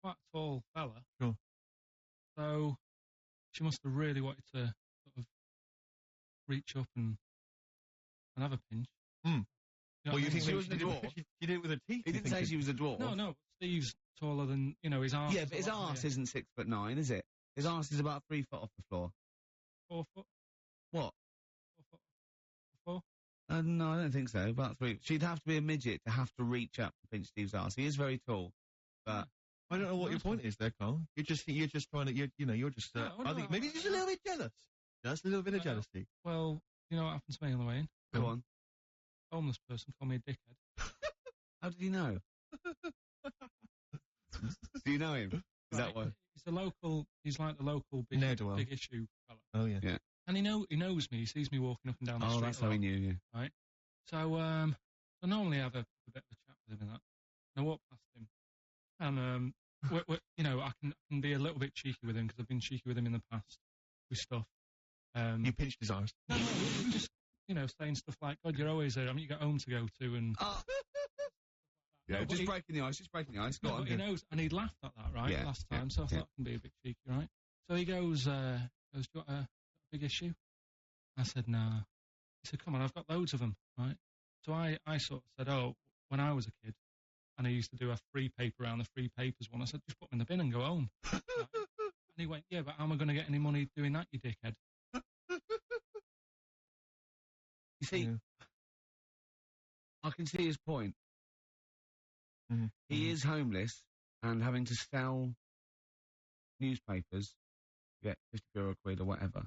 quite a tall fella. Sure. So she must have really wanted to sort of reach up and have a pinch. Hmm. You know Well, what I you mean? think She maybe wasn't a dwarf? she did it with her teeth? He didn't say she was a dwarf. No. Steve's taller than, his arse. Yeah, is but a his lot arse higher. isn't 6'9", is it? His arse is about 3 foot off the floor. 4 foot. What? 4 foot. 4. No, I don't think so. About 3. She'd have to be a midget to have to reach up to pinch Steve's arse. He is very tall, but I don't know what your point is there, Carl. You're just trying to, you're just, I think maybe just a little bit jealous. Just a little bit of jealousy. Well, you know what happened to me on the way in? go on. Homeless person called me a dickhead. How did you know? Do you know him? Is that what? He's like the local Ne'er-do-well. big issue fella. Oh, yeah. Yeah. And he knows me. He sees me walking up and down the Oh, street. that's how he knew you. Right. So, I normally have a bit of a chat with him and that. And I walk past him. And, I can be a little bit cheeky with him because I've been cheeky with him in the past with stuff. You pinched his arse. No, just, saying stuff like, God, you're always there. I mean, you got home to go to and... Yeah, just breaking the ice, Go no, on. But he knows, and he'd laughed at that, right, last time, so I thought I can be a bit cheeky, right? So he goes, do you want a big issue? I said, nah. He said, come on, I've got loads of them, right? So I sort of said, oh, when I was a kid, and I used to do a free paper around the free papers one, I said, just put them in the bin and go home. Right? And he went, yeah, but how am I going to get any money doing that, you dickhead? You see, I can see his point. Mm-hmm. He is homeless and having to sell newspapers to get 50 euro quid or whatever.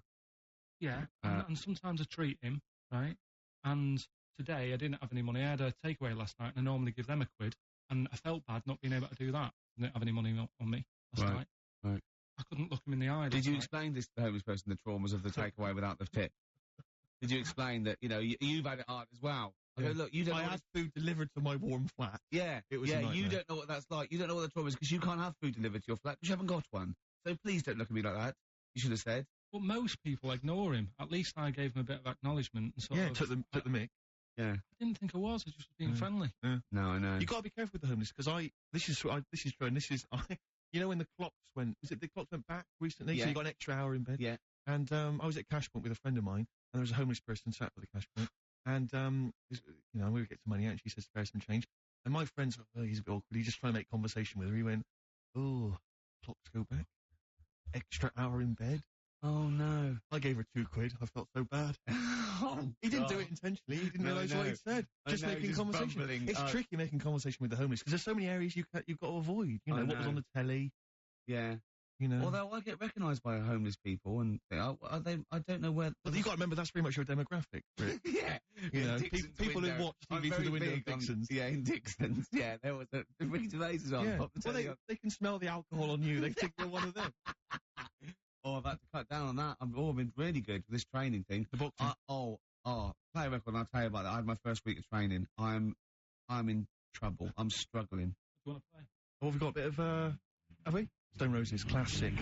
Yeah, and sometimes I treat him, right? And today I didn't have any money. I had a takeaway last night, and I normally give them a quid. And I felt bad not being able to do that. I didn't have any money on me last night. Right. I couldn't look him in the eye. Did you explain this to the homeless person, the traumas of the takeaway without the tip? Did you explain that, you've had it hard as well? I go, look, you don't I know had food delivered to my warm flat. Yeah, it was a nightmare. You don't know what that's like. You don't know what the trauma is because you can't have food delivered to your flat because you haven't got one. So please don't look at me like that. You should have said. Well, most people ignore him. At least I gave him a bit of acknowledgement. And took the mic. I Yeah. didn't think I was. I was just being friendly. Yeah. No, I know. You got to be careful with the homeless because this is true. And this is when the clocks went. Was it the clocks went back recently? Yeah. So you got an extra hour in bed. Yeah. And I was at Cash Point with a friend of mine, and there was a homeless person sat by the Cash Point. And, we would get some money out, and she says, spare some change. And my friend's, he's a bit awkward. He's just trying to make conversation with her. He went, oh, clocks go back. Extra hour in bed. Oh, no. I gave her 2 quid. I felt so bad. He didn't do it intentionally. He didn't realise what he said. Just making conversation. Bumbling. It's tricky making conversation with the homeless, because there's so many areas you've got to avoid. What was on the telly. Yeah. Although I get recognised by homeless people, and I don't know where. But you've got to remember that's pretty much your demographic. Right? Yeah. People who watch TV through the window of Dixon's. In Dixon's. Yeah, there was the Ricky Gervais is on. Yeah. They can smell the alcohol on you. They think you're one of them. I've had to cut down on that. I've been really good with this training thing. The book. Play a record, and I'll tell you about that. I had my first week of training. I'm in trouble. I'm struggling. Do you want to play? Oh, we've got a bit of, have we? Stone Roses, classic.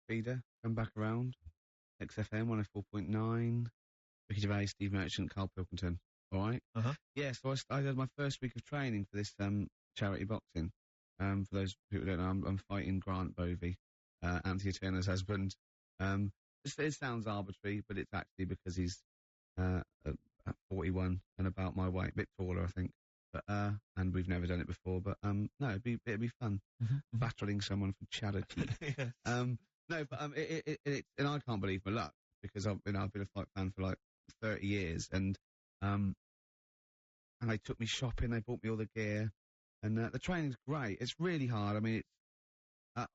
Feeder, come back around. XFM 104.9. Ricky Gervais, Steve Merchant, Carl Pilkington. All right? Uh-huh. Yeah, so I had my first week of training for this charity boxing. For those people who don't know, I'm fighting Grant Bovey, Anthony Turner's husband. It sounds arbitrary, but it's actually because he's 41 and about my weight, a bit taller, I think. But and we've never done it before. But no, it'd be fun battling someone for charity. Yes. No, but and I can't believe my luck because I've been a fight fan for like 30 years, and they took me shopping. They bought me all the gear, and the training's great. It's really hard. I mean,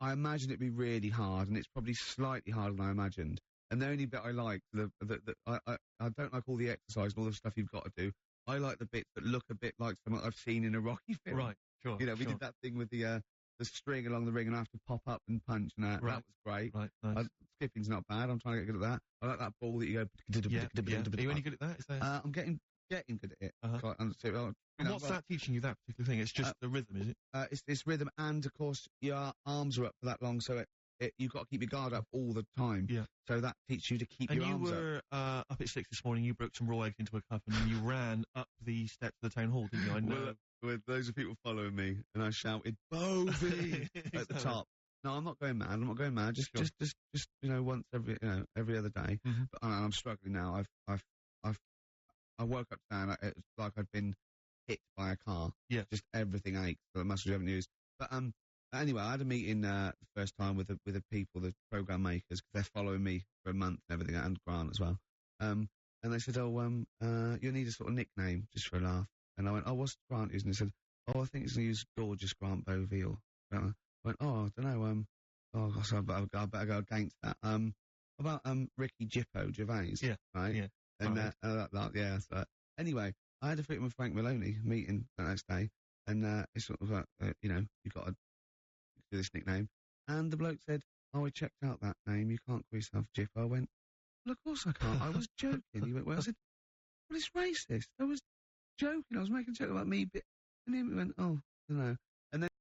I imagine it'd be really hard, and it's probably slightly harder than I imagined. And the only bit I like, I don't like all the exercise and all the stuff you've got to do. I like the bits that look a bit like something I've seen in a Rocky film. Right, sure. We did that thing with the string along the ring and I have to pop up and punch, and that was great. Right, nice. Skipping's not bad. I'm trying to get good at that. I like that ball that you go... Yeah. Are you any good at that? Is that... I'm getting good at it. Uh-huh. And what's that teaching you, that particular thing? It's just the rhythm, is it? It's rhythm, and, of course, your arms are up for that long, so you've got to keep your guard up all the time. Yeah. So that teaches you to keep your arms up. And you were up at 6 this morning, you broke some raw eggs into a cup, and then you ran up the steps of the town hall, didn't you? I know. with loads of people following me, and I shouted "Bovey" at the top. No, I'm not going mad. I'm not going mad. Just once every other day. Mm-hmm. But I'm struggling now. I woke up today and it's like I'd been hit by a car. Yeah. Just everything aches. The muscles you haven't used. But anyway, I had a meeting the first time with the people, the program makers, because they're following me for a month and everything, and Grant as well. And they said, you need a sort of nickname just for a laugh. And I went, what's Grant using? And they said, I think it's going to use Gorgeous Grant Bovey or. I went, I don't know. So I better go against that. About Ricky Jippo Gervais. Yeah. Right. Yeah. And yeah. So anyway, I had a meeting with Frank Maloney meeting the next day, and it's sort of you've got to do this nickname. And the bloke said, I checked out that name. You can't call yourself Jippo. I went, well, of course I can't. I was joking. He went, well, I said, well, it's racist. I was joking. I was making a joke about me. And he went, I don't know. And then